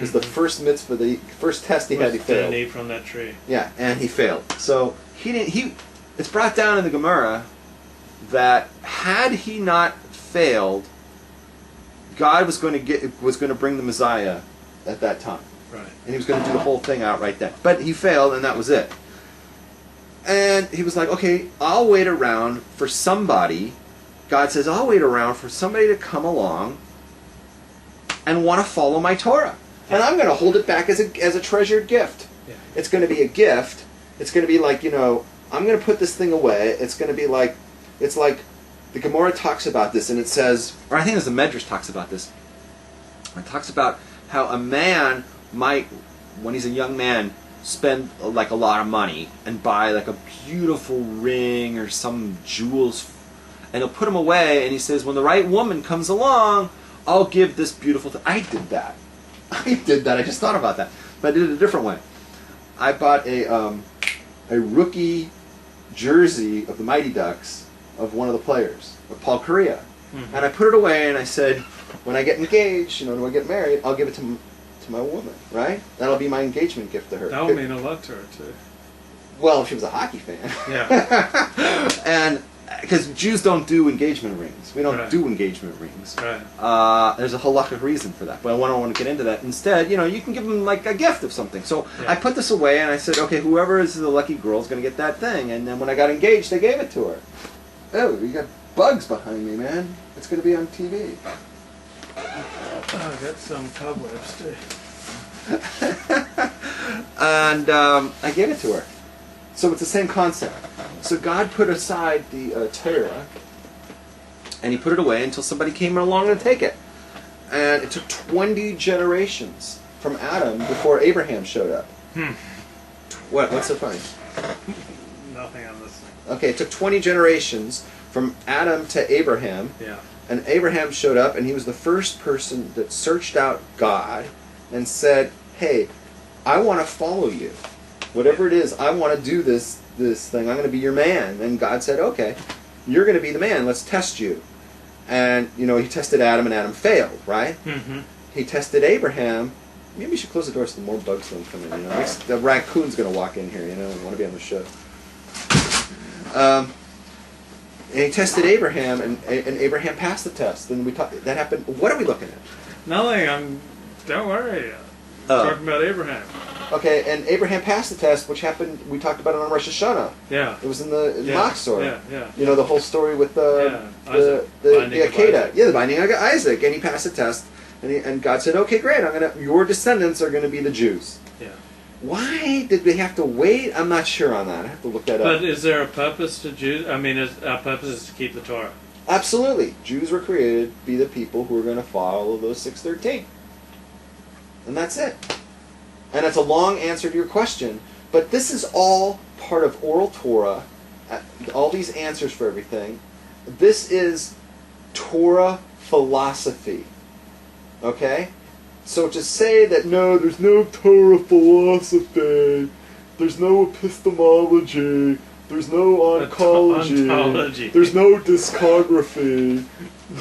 was the first mitzvah, the first test he had. He failed. Didn't eat from that tree. Yeah, and he failed. So he didn't. It's brought down in the Gemara that had he not failed, God was going to bring the Messiah at that time. Right. And he was going to do the whole thing out right then. But he failed, and that was it. And he was like, okay, I'll wait around for somebody. God says, I'll wait around for somebody to come along and want to follow my Torah. Yeah. And I'm going to hold it back as a treasured gift. Yeah. It's going to be a gift. It's going to be like, I'm going to put this thing away. It's going to be like, it's like, the Gemara talks about this, and it says, or I think it's the Medrash talks about this. It talks about how a man might, when he's a young man, spend like a lot of money and buy like a beautiful ring or some jewels, and he'll put them away, and he says, when the right woman comes along, I'll give this beautiful thing. I did that. I just thought about that. But I did it a different way. I bought a rookie jersey of the Mighty Ducks of one of the players, of Paul Correa. Mm-hmm. And I put it away, and I said, when I get engaged, when I get married, I'll give it to my woman, right? That'll be my engagement gift to her. That would mean a lot to her, too. Well, if she was a hockey fan. Yeah. And because Jews don't do engagement rings. We don't do engagement rings. Right. There's a halakhic reason for that, but I don't want to get into that. Instead, you can give them like a gift of something. So I put this away, and I said, okay, whoever is the lucky girl is going to get that thing. And then when I got engaged, they gave it to her. Oh, you got bugs behind me, man. It's going to be on TV. Oh, I got some cobwebs, too. And I gave it to her. So it's the same concept. So God put aside the Torah, and he put it away until somebody came along to take it. And it took 20 generations from Adam before Abraham showed up. What's so funny? Nothing on this thing. Okay, it took 20 generations from Adam to Abraham. Yeah. And Abraham showed up, and he was the first person that searched out God and said, hey, I want to follow you. Whatever it is, I want to do this thing. I'm going to be your man. And God said, okay, you're going to be the man. Let's test you. And, he tested Adam, and Adam failed, right? Mm-hmm. He tested Abraham. Maybe you should close the door so more bugs don't come in. The raccoon's going to walk in here, and want to be on the show. And he tested Abraham, and Abraham passed the test. And that happened. What are we looking at? Nothing. Don't worry. Talking about Abraham. Okay, and Abraham passed the test, which happened. We talked about it on Rosh Hashanah. Yeah. It was in the Machzor. Yeah. The whole story with the Akedah. Yeah, the binding of Isaac, and he passed the test, and God said, "Okay, great. Your descendants are going to be the Jews." Yeah. Why did they have to wait? I'm not sure on that. I have to look that up. But is there a purpose to Jews? I mean, our purpose is to keep the Torah. Absolutely. Jews were created to be the people who are going to follow those 613. And that's it. And it's a long answer to your question, but this is all part of oral Torah, all these answers for everything. This is Torah philosophy. Okay? So to say that, no, there's no Torah philosophy, there's no epistemology, there's no ontology, there's no discography,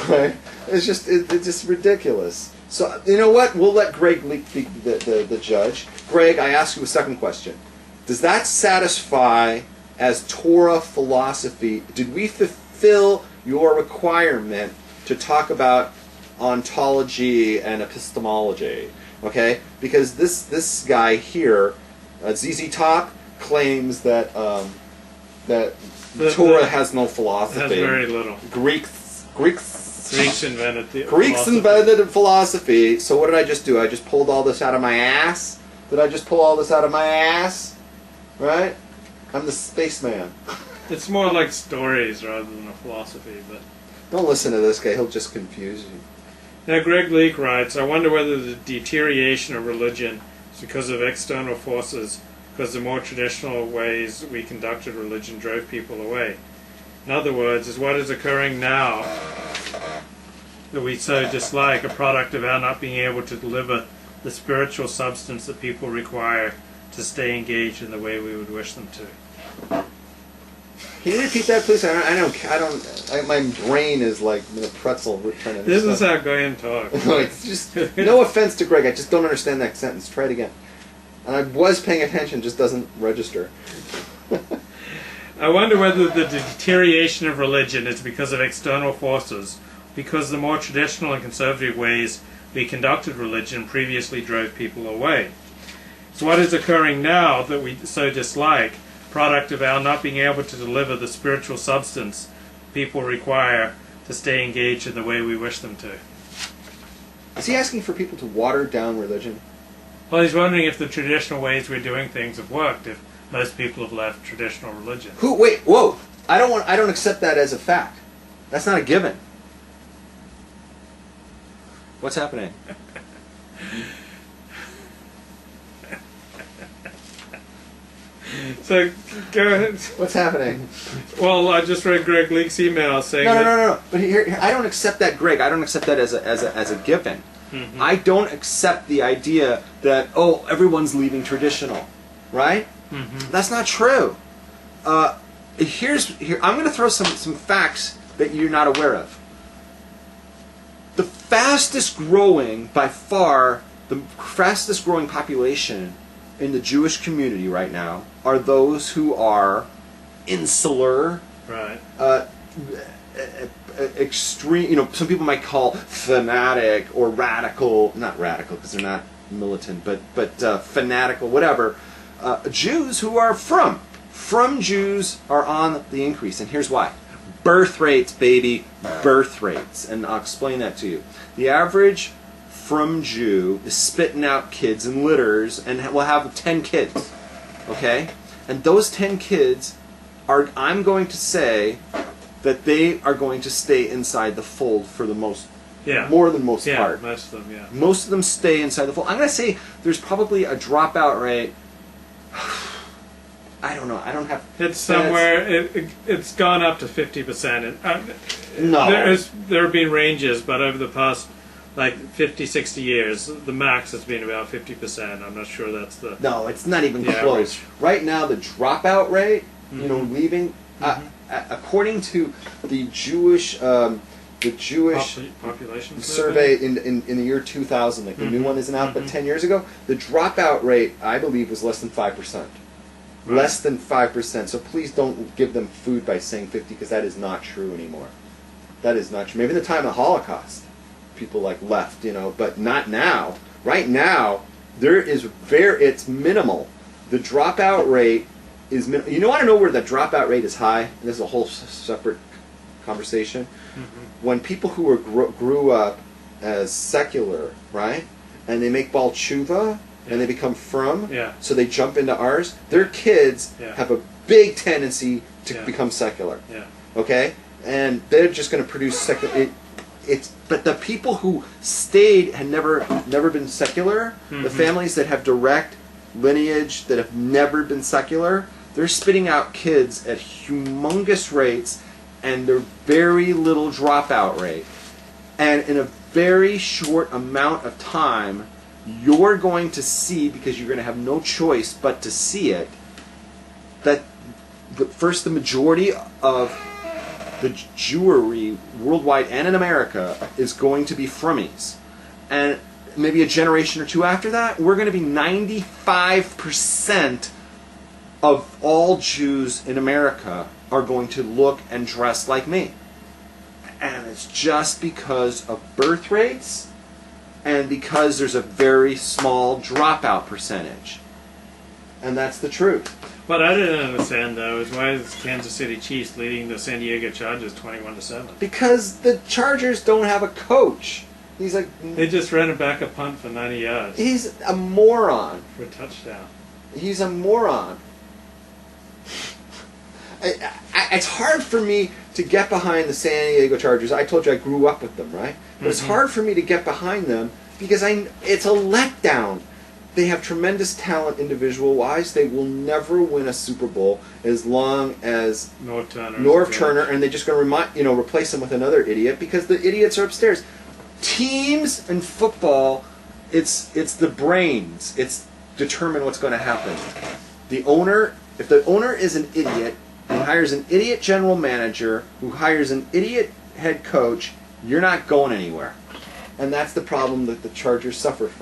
right? It's just ridiculous. So, you know what? We'll let Greg be the judge. Greg, I ask you a second question. Does that satisfy as Torah philosophy? Did we fulfill your requirement to talk about ontology and epistemology? Okay? Because this guy here, ZZ Top, claims that Torah has no philosophy. It has very little. Greeks invented philosophy. So what did I just do? I just pulled all this out of my ass? Did I just pull all this out of my ass? Right? I'm the spaceman. It's more like stories rather than a philosophy, but... Don't listen to this guy. He'll just confuse you. Now, Greg Leake writes, I wonder whether the deterioration of religion is because of external forces, because the more traditional ways we conducted religion drove people away. In other words, is what is occurring now that we so dislike a product of our not being able to deliver the spiritual substance that people require to stay engaged in the way we would wish them to? Can you repeat that, please? My brain is like a pretzel trying to. This is how Goyim talk. No, it's just no offense to Greg. I just don't understand that sentence. Try it again. And I was paying attention, just doesn't register. I wonder whether the deterioration of religion is because of external forces, because the more traditional and conservative ways we conducted religion previously drove people away. So what is occurring now that we so dislike, product of our not being able to deliver the spiritual substance people require to stay engaged in the way we wish them to? Is he asking for people to water down religion? Well, he's wondering if the traditional ways we're doing things have worked, if most people have left traditional religion. Wait, whoa! I don't accept that as a fact. That's not a given. What's happening? So, go ahead. What's happening? Well, I just read Greg Leake's email saying No. But here, I don't accept that, Greg. I don't accept that as a given. Mm-hmm. I don't accept the idea that everyone's leaving traditional, right? Mm-hmm. That's not true. Here I'm going to throw some facts that you're not aware of. The fastest growing, by far, the fastest growing population in the Jewish community right now are those who are insular, right? Extreme. Some people might call fanatic or radical. Not radical because they're not militant, but fanatical, whatever. Jews who are from Jews are on the increase, and here's why. Birth rates, baby, birth rates. And I'll explain that to you. The average from Jew is spitting out kids in litters and will have 10 kids, okay? And those 10 kids I'm going to say that they are going to stay inside the fold for the more than most part. Most of them, yeah. Most of them stay inside the fold. I'm going to say there's probably a dropout rate. I don't know. I don't have. It's somewhere. It's gone up to 50%. No. There have been ranges, but over the past 50, 60 years, the max has been about 50%. I'm not sure that's the. No, it's not even close. Average. Right now, the dropout rate, Mm-hmm. Leaving, according to the Jewish population survey in the year 2000, the new one isn't out, but 10 years ago, the dropout rate, I believe, was less than 5%. Right. Less than 5%. So please don't give them food by saying 50, because that is not true anymore. That is not true. Maybe in the time of the Holocaust, people left, but not now. Right now, it's minimal. The dropout rate is minimal. You want to know where the dropout rate is high? And this is a whole separate conversation. Mm-hmm. When people who grew up as secular, right, and they make Baal Tshuva, and they become so they jump into ours, their kids have a big tendency to become secular. Yeah. Okay? And they're just going to produce secular. But the people who stayed had never been secular, the families that have direct lineage that have never been secular, they're spitting out kids at humongous rates, and they're very little dropout rate. And in a very short amount of time, you're going to see, because you're going to have no choice but to see it, that the majority of the Jewry worldwide and in America is going to be Frummies. And maybe a generation or two after that, we're going to be 95% of all Jews in America are going to look and dress like me. And it's just because of birth rates and because there's a very small dropout percentage. And that's the truth. What I didn't understand, though, is why is Kansas City Chiefs leading the San Diego Chargers 21-7? Because the Chargers don't have a coach. He's they just ran back a punt for 90 yards. He's a moron. For a touchdown. He's a moron. It's hard for me to get behind the San Diego Chargers. I told you I grew up with them, right? But it's hard for me to get behind them because it's a letdown. They have tremendous talent individual-wise. They will never win a Super Bowl as long as Norv Turner, and they're just going to replace him with another idiot because the idiots are upstairs. Teams in football, it's the brains. It's determine what's going to happen. If the owner is an idiot, he hires an idiot general manager who hires an idiot head coach, you're not going anywhere. And that's the problem that the Chargers suffer from.